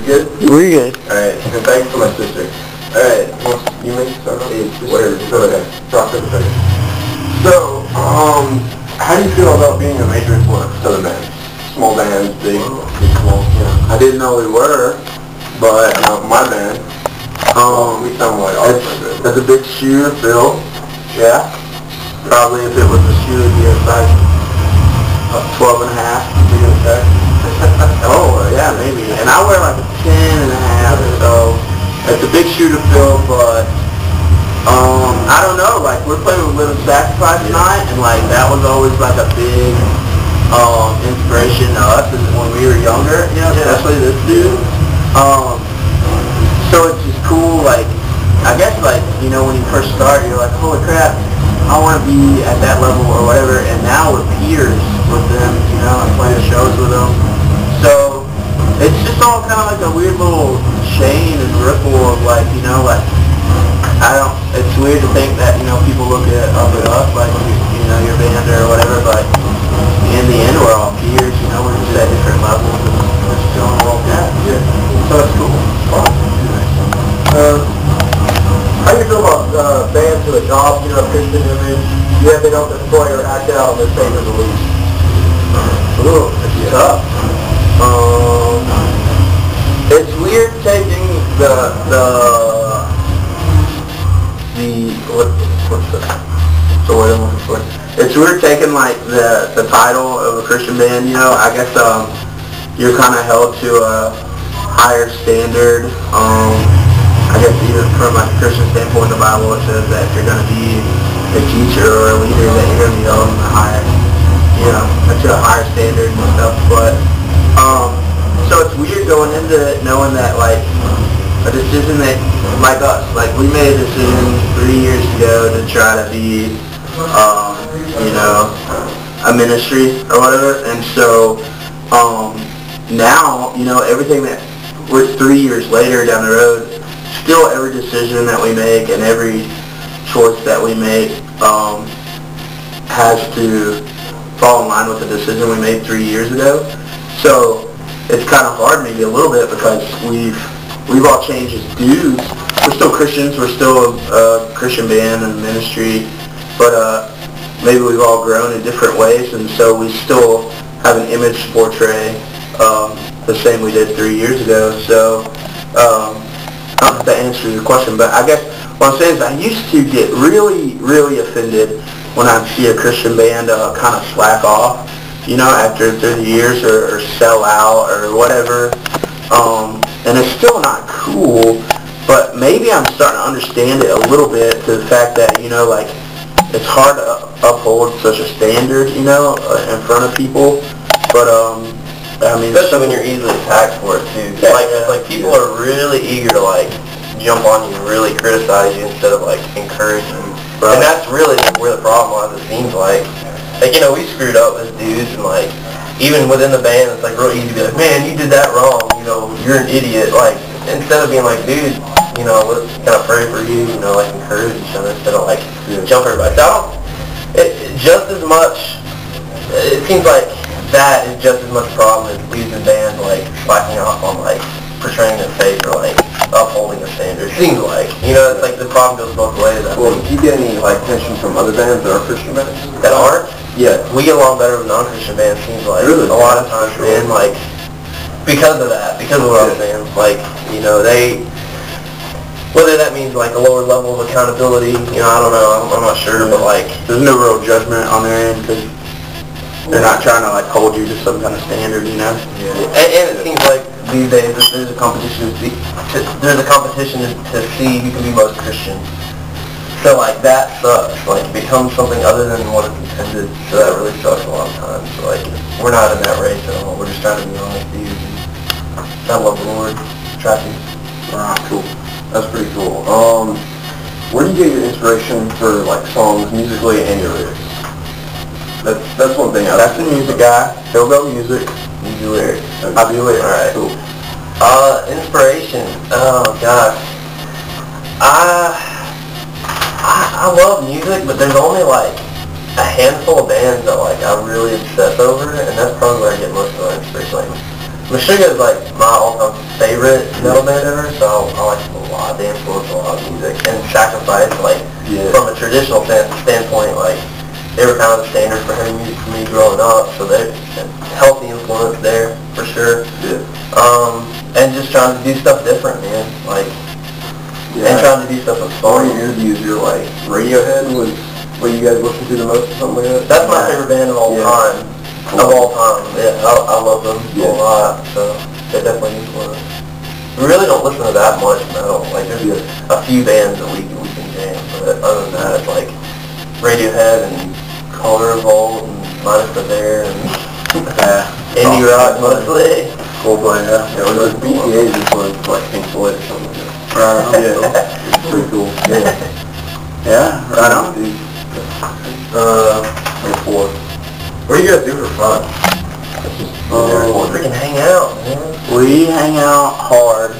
good? We're good. Alright, and thanks for my sister. Alright, you may start off? Whatever, just go ahead. Talk for a second. So, how do you feel about being a major influence to the men? Small bands, big, small, yeah. I didn't know we were, but my band, we sound like it's a big shoe to fill, yeah. Probably if it was a shoe, it'd be a size 12 and a half, you're gonna say? Oh, yeah, maybe. And I wear like a 10 and a half, so it's a big shoe to fill, but I don't know, like we're playing with Little Sacrifice tonight, and like that was always like a big inspiration to us when we were younger, you know, especially this dude. So it's just cool, like, I guess like, you know, when you first start, you're like, holy crap, I want to be at that level or whatever, and now we're peers with them, you know, I'm playing shows with them. So it's just all kind of like a weird little chain and ripple of like, you know, like, it's weird to think that, you know, people look up at us, like, you know, your band or whatever, but in the end, we're all peers, you know, we're just at different levels, and we're just doing all that. Yeah. So it's cool. It's fun. How do you feel about bands who adopt, you know, Christian image, yet they don't display or act out on their same beliefs? Ooh, it's tough. It's weird taking it's weird taking like the title of a Christian band, you know. I guess you're kind of held to a higher standard. I guess even from like a Christian standpoint, the Bible it says that if you're going to be a teacher or a leader, that you're going to be held in a higher, you know, to a higher standard and stuff. But so it's weird going into it knowing that like a decision that, like us, like we made a decision 3 years ago to try to be, you know, a ministry or whatever, and so now, you know, everything that we're 3 years later down the road, still every decision that we make and every choice that we make has to fall in line with the decision we made 3 years ago. So it's kind of hard maybe a little bit because we've all changed as dudes. We're still Christians, we're still a Christian band and ministry, but maybe we've all grown in different ways, and so we still have an image to portray the same we did 3 years ago. So I don't know if that answers your question, but I guess what I'm saying is I used to get really, really offended when I'd see a Christian band kind of slack off, you know, after 30 years or sell out or whatever. And it's still not cool, but maybe I'm starting to understand it a little bit to the fact that, you know, like, it's hard to uphold such a standard, you know, in front of people. But, I mean, especially when you're easily attacked for it, too. Yeah, like people are really eager to, like, jump on you and really criticize you instead of, like, encourage you. Right. And that's really where the problem was, it seems like. Like, you know, we screwed up as dudes, and, like, even within the band, it's, like, real easy to be like, man, you did that wrong, you know, you're an idiot. Like, instead of being like, dude, you know, let's kind of pray for you, you know, like, encourage each other instead of, like, jump everybody. So, just as much, it seems like that is just as much a problem as leaders in bands, like, slacking off on, like, portraying their faith or, like, upholding a standard. It seems like, you know, it's like the problem goes both ways. Well, do you get any, like, tension from other bands that are Christian bands? That aren't? Yeah. We get along better with non-Christian bands, seems like. Really? A lot of times, man, like, because of that, because of what I'm saying, like, you know, whether that means, like, a lower level of accountability, you know, I don't know, I'm not sure, but, like, there's no real judgment on their end, because they're not trying to, like, hold you to some kind of standard, you know? Yeah. And it seems like these days there's a competition to see who can be most Christian. So, like, that sucks. Like, it becomes something other than what it's intended, so that really sucks a lot of times. So, like, we're not in that race at all. We're just trying to be honest dudes. And I love the Lord. Try to. Alright, cool. That's pretty cool. Where do you get your inspiration for, like, songs musically and your lyrics? That's one thing. That's the music guy. He'll go music. You do lyrics. I'll do lyrics. Alright, cool. Inspiration. Oh, gosh. I love music, but there's only, like, a handful of bands that, like, I'm really obsessed over, and that's probably where I get most of my inspiration. Like, Meshuggah is like my all-time favorite metal band ever, so I like a lot. They influence a lot of music. And Sacrifice, like, from a traditional standpoint, like, they were kind of the standard for heavy music for me growing up, so they're a healthy influence there, for sure. Yeah. And just trying to do stuff different, man. Like, and trying to do stuff that's All fun. your interviews, you're like, Radiohead was what you guys listen to the most or something like that? That's my favorite band of all time. Of all time, yeah, I love them a lot, so they definitely influence. We really don't listen to that much metal, like there's a few bands that we can jam, but other than that, it's like Radiohead and Color Revolt and Minus the Bear and indie rock mostly. Coldplay, yeah. Yeah, it was BCA's influence, like Pink Floyd or something like that. Right on, yeah. It's pretty cool. Yeah. Yeah, right on. Like 4. What do you guys do for fun? We can hang out, man. We hang out hard.